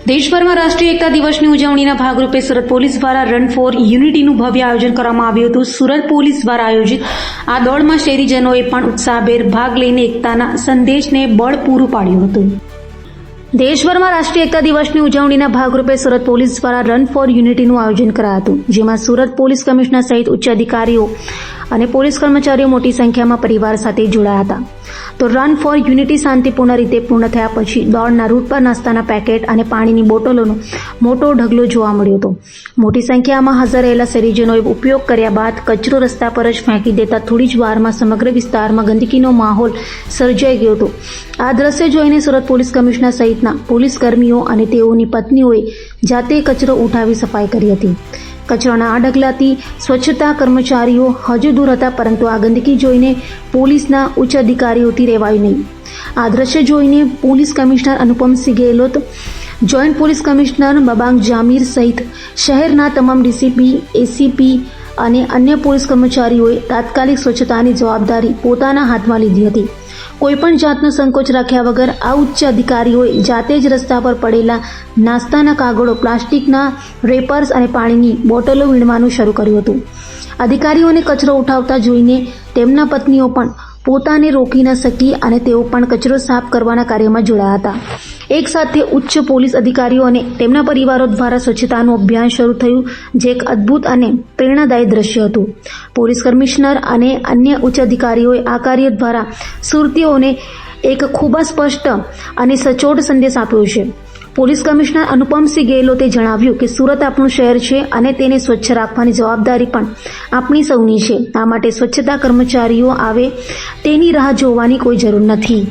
દેશભરમાં રાષ્ટ્રીય એકતા દિવસની ઉજવણીના ભાગરૂપે સુરત પોલીસ દ્વારા રન ફોર યુનિટીનું ભવ્ય આયોજન કરવામાં આવ્યું હતું. સુરત પોલીસ દ્વારા આયોજિત આ દોડમાં શહેરીજનોએ પણ ઉત્સાહભેર ભાગ લઈને એકતાના સંદેશને બળ પૂરું પાડ્યું હતું. દેશભરમાં રાષ્ટ્રીય એકતા દિવસની ઉજવણીના ભાગરૂપે સુરત પોલીસ દ્વારા રન ફોર યુનિટીનું આયોજન કરાયું હતું, જેમાં સુરત પોલીસ કમિશનર સહિત ઉચ્ચ અધિકારીઓ અને પોલીસ કર્મચારીઓ મોટી સંખ્યામાં પરિવાર સાથે જોડાયા હતા. તો રન ફોર યુનિટી શાંતિપૂર્ણ રીતે પૂર્ણ થયા પછી દોડના રૂટ પર નાસ્તાના પેકેટ અને પાણીની બોટલોનો મોટો ઢગલો જોવા મળ્યો હતો. મોટી સંખ્યામાં હાજર રહેલા શહેરીજનોએ ઉપયોગ કર્યા બાદ કચરો રસ્તા પર જ ફેંકી દેતા થોડી જ વારમાં સમગ્ર વિસ્તારમાં ગંદકીનો માહોલ સર્જાઈ ગયો હતો. આ દ્રશ્ય જોઈને સુરત પોલીસ કમિશનર સહિતના પોલીસ કર્મીઓ અને તેઓની પત્નીઓએ જાતે કચરો ઉઠાવી સફાઈ કરી હતી. કચરાના આ ઢગલાથી સ્વચ્છતા કર્મચારીઓ હજુ દૂર હતા, પરંતુ આ ગંદકી જોઈને પોલીસના ઉચ્ચ અધિકારીઓથી રહેવાયું નહીં. આ દ્રશ્ય જોઈને police commissioner Anupamsinh Gehlot, joint police commissioner Babang Jamir સહિત શહેરના તમામ ડીસીપી, એસીપી અને અન્ય પોલીસ કર્મચારીઓએ તાત્કાલિક સ્વચ્છતાની જવાબદારી પોતાના હાથમાં લીધી હતી. કોઈપણ જાતનો સંકોચ રાખ્યા વગર આ ઉચ્ચ અધિકારીઓએ જાતે જ રસ્તા પર પડેલા નાસ્તાના કાગળો, પ્લાસ્ટિકના રેપર્સ અને પાણીની બોટલો વીણવાનું શરૂ કર્યું હતું. અધિકારીઓને કચરો ઉઠાવતા જોઈને તેમના પત્નીઓ પણ પોતાને રોકી ન શકી અને તેઓ પણ કચરો સાફ કરવાના કાર્યમાં જોડાયા હતા. એક સાથે ઉચ્ચ પોલીસ અધિકારીઓ અને તેમના પરિવારો દ્વારા સ્વચ્છતાનું અભિયાન શરૂ થયું, જે એક અદ્ભુત અને પ્રેરણાદાયી દ્રશ્ય હતું. પોલીસ કમિશનર અને અન્ય ઉચ્ચ અધિકારીઓએ આ કાર્ય દ્વારા સુરતીઓને એક ખૂબ જ સ્પષ્ટ અને સચોટ સંદેશ આપ્યો છે. પોલીસ કમિશનર અનુપમસિંહ ગેહલોતે જણાવ્યું કે સુરત આપણું શહેર છે અને તેને સ્વચ્છ રાખવાની જવાબદારી પણ આપણી સૌની છે. આ માટે સ્વચ્છતા કર્મચારીઓ આવે તેની રાહ જોવાની કોઈ જરૂર નથી.